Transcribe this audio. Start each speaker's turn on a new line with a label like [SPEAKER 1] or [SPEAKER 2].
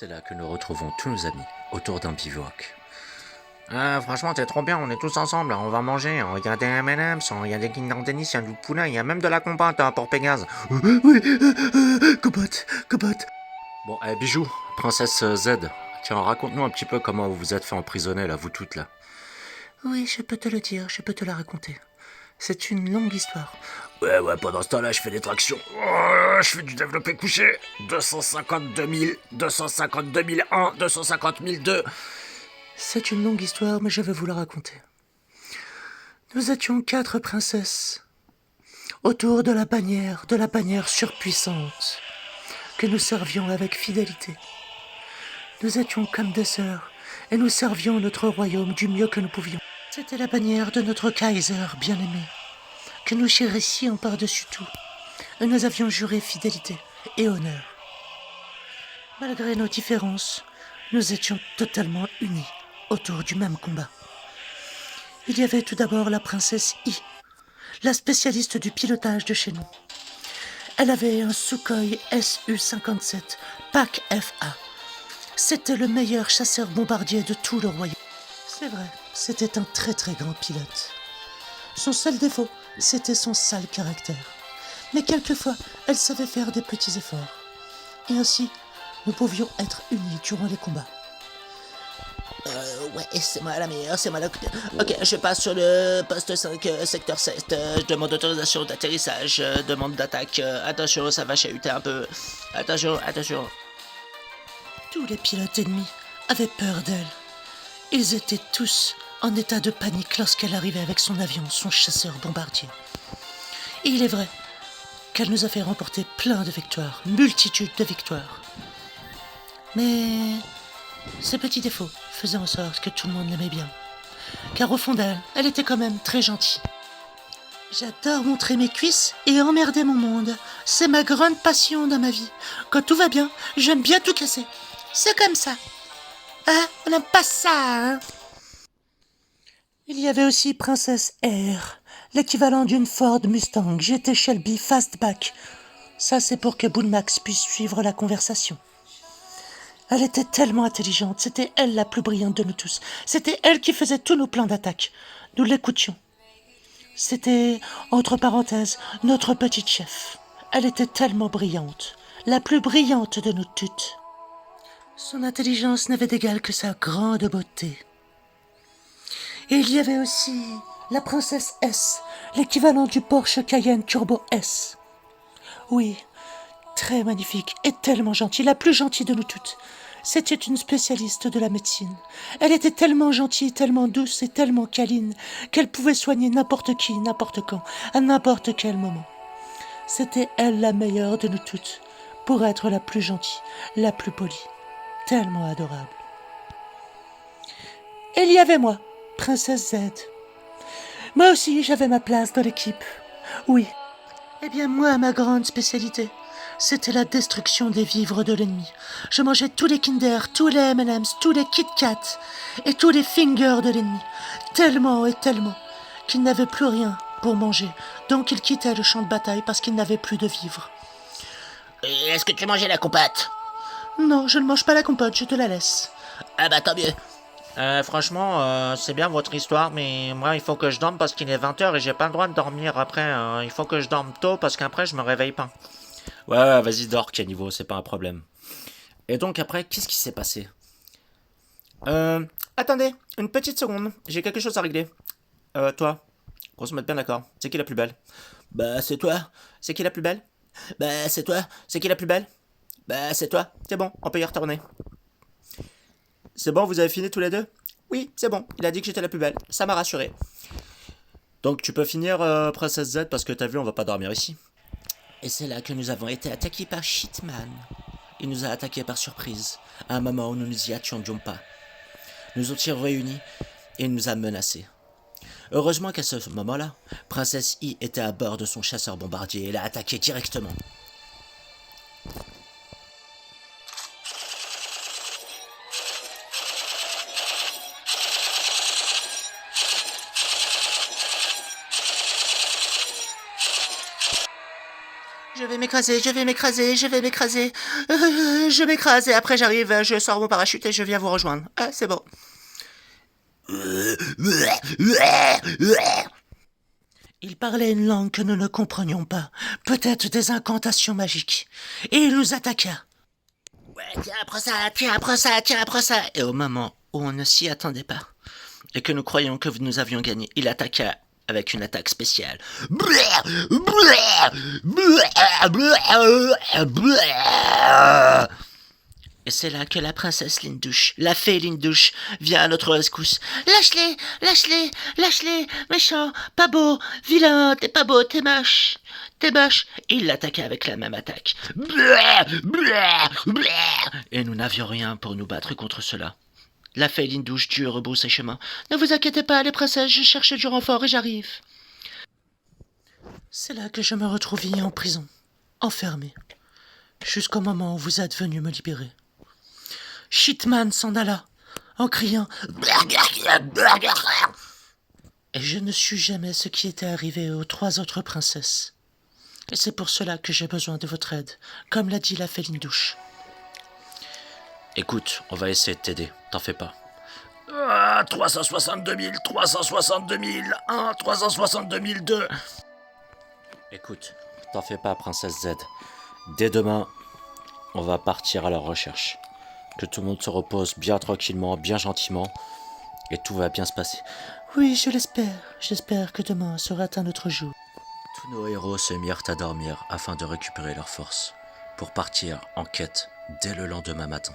[SPEAKER 1] C'est là que nous retrouvons tous nos amis autour d'un bivouac.
[SPEAKER 2] Franchement, c'est trop bien, on est tous ensemble, on va manger, il y a des M&M's, il y a des Kinder Dennis, il y a du poulain, il y a même de la compote pour Pégase.
[SPEAKER 3] Oui, copote, copote.
[SPEAKER 1] Bon, bijou, princesse Z, tiens, raconte-nous un petit peu comment vous vous êtes fait emprisonner là, vous toutes là.
[SPEAKER 3] Oui, je peux te le dire, je peux te la raconter. C'est une longue histoire.
[SPEAKER 1] Ouais, pendant ce temps-là, je fais des tractions. Je fais du développé couché. 252 000, 252 001, 250 002.
[SPEAKER 3] C'est une longue histoire, mais je vais vous la raconter. Nous étions 4 princesses autour de la bannière surpuissante, que nous servions avec fidélité. Nous étions comme des sœurs, et nous servions notre royaume du mieux que nous pouvions. C'était la bannière de notre Kaiser bien-aimé, que nous chérissions par-dessus tout, et nous avions juré fidélité et honneur. Malgré nos différences, nous étions totalement unis autour du même combat. Il y avait tout d'abord la princesse I, la spécialiste du pilotage de chez nous. Elle avait un Sukhoi Su-57 Pac FA. C'était le meilleur chasseur-bombardier de tout le royaume. C'est vrai, c'était un très très grand pilote. Son seul défaut, c'était son sale caractère. Mais quelquefois, elle savait faire des petits efforts. Et ainsi, nous pouvions être unis durant les combats.
[SPEAKER 4] Ouais, c'est moi la meilleure, c'est moi la... Ok, je passe sur le poste 5, secteur 7, je demande autorisation d'atterrissage, demande d'attaque, attention, ça va chahuter un peu, attention.
[SPEAKER 3] Tous les pilotes ennemis avaient peur d'elle. Ils étaient tous en état de panique lorsqu'elle arrivait avec son avion, son chasseur bombardier. Et il est vrai qu'elle nous a fait remporter plein de victoires, multitude de victoires. Mais ses petits défauts faisaient en sorte que tout le monde l'aimait bien. Car au fond d'elle, elle était quand même très gentille. J'adore montrer mes cuisses et emmerder mon monde. C'est ma grande passion dans ma vie. Quand tout va bien, j'aime bien tout casser. C'est comme ça. Ah, on n'aime pas ça, hein? Il y avait aussi Princesse Air, l'équivalent d'une Ford Mustang GT Shelby Fastback. Ça, c'est pour que Boonmax puisse suivre la conversation. Elle était tellement intelligente, c'était elle la plus brillante de nous tous. C'était elle qui faisait tous nos plans d'attaque. Nous l'écoutions. C'était, entre parenthèses, notre petite chef. Elle était tellement brillante, la plus brillante de nous toutes. Son intelligence n'avait d'égal que sa grande beauté. Et il y avait aussi la princesse S, l'équivalent du Porsche Cayenne Turbo S. Oui, très magnifique et tellement gentille, la plus gentille de nous toutes. C'était une spécialiste de la médecine. Elle était tellement gentille, tellement douce et tellement câline qu'elle pouvait soigner n'importe qui, n'importe quand, à n'importe quel moment. C'était elle la meilleure de nous toutes, pour être la plus gentille, la plus polie, tellement adorable. Et il y avait moi, Princesse Z. Moi aussi, j'avais ma place dans l'équipe. Oui. Eh bien, moi, ma grande spécialité, c'était la destruction des vivres de l'ennemi. Je mangeais tous les Kinder, tous les M&M's, tous les Kit Kat et tous les fingers de l'ennemi. Tellement et tellement qu'il n'avait plus rien pour manger. Donc il quittait le champ de bataille parce qu'il n'avait plus de vivres.
[SPEAKER 4] Est-ce que tu mangeais la compote?
[SPEAKER 3] Non, je ne mange pas la compote, je te la laisse.
[SPEAKER 4] Ah bah tant mieux.
[SPEAKER 2] Franchement, c'est bien votre histoire, mais moi il faut que je dorme parce qu'il est 20h et j'ai pas le droit de dormir après, il faut que je dorme tôt parce qu'après je me réveille pas.
[SPEAKER 1] Ouais, vas-y, dors, Caniveau, c'est pas un problème. Et donc après, qu'est-ce qui s'est passé?
[SPEAKER 2] Attendez, une petite seconde, j'ai quelque chose à régler. Toi, qu'on se mette bien d'accord, c'est qui la plus belle?
[SPEAKER 4] Bah c'est toi.
[SPEAKER 2] C'est qui la plus belle?
[SPEAKER 4] Bah c'est toi.
[SPEAKER 2] C'est qui la plus belle?
[SPEAKER 4] Bah c'est toi.
[SPEAKER 2] C'est bon, on peut y retourner. C'est bon, vous avez fini tous les deux? Oui, c'est bon, il a dit que j'étais la plus belle, ça m'a rassuré.
[SPEAKER 1] Donc tu peux finir, Princesse Z, parce que t'as vu, on va pas dormir ici.
[SPEAKER 4] Et c'est là que nous avons été attaqués par Shitman. Il nous a attaqués par surprise, à un moment où nous nous y attendions pas. Nous ont réunis et il nous a menacés. Heureusement qu'à ce moment-là, Princesse I était à bord de son chasseur bombardier et l'a attaqué directement. Je vais m'écraser, je vais m'écraser, je vais m'écraser. Je m'écrase et après j'arrive, je sors mon parachute et je viens vous rejoindre. Ah, c'est bon.
[SPEAKER 3] Il parlait une langue que nous ne comprenions pas, peut-être des incantations magiques, et il nous attaqua.
[SPEAKER 4] Ouais, tiens, prends ça, tiens, prends ça, tiens, prends ça. Et au moment où on ne s'y attendait pas, et que nous croyions que nous avions gagné, il attaqua avec une attaque spéciale. Et c'est là que la princesse Lindouche, la fée Lindouche, vient à notre rescousse.
[SPEAKER 3] Lâche-les, lâche-les, lâche-les, méchant, pas beau, vilain, t'es pas beau, t'es moche, t'es moche.
[SPEAKER 4] Et il l'attaqua avec la même attaque. Et nous n'avions rien pour nous battre contre cela. La fée Lindouche dut rebrousser chemin.
[SPEAKER 3] Ne vous inquiétez pas, les princesses, je cherche du renfort et j'arrive. C'est là que je me retrouvai en prison, enfermé, jusqu'au moment où vous êtes venu me libérer. Shitman s'en alla, en criant « Et je ne sus jamais ce qui était arrivé aux 3 autres princesses. Et c'est pour cela que j'ai besoin de votre aide, comme l'a dit la fée Lindouche. »
[SPEAKER 4] Écoute, on va essayer de t'aider, t'en fais pas.
[SPEAKER 1] 362 000, 362 001, 362 002.
[SPEAKER 4] Écoute, t'en fais pas, princesse Z. Dès demain, on va partir à leur recherche. Que tout le monde se repose bien tranquillement, bien gentiment, et tout va bien se passer.
[SPEAKER 3] Oui, je l'espère. J'espère que demain sera un autre jour.
[SPEAKER 4] Tous nos héros se mirent à dormir afin de récupérer leurs forces, pour partir en quête dès le lendemain matin.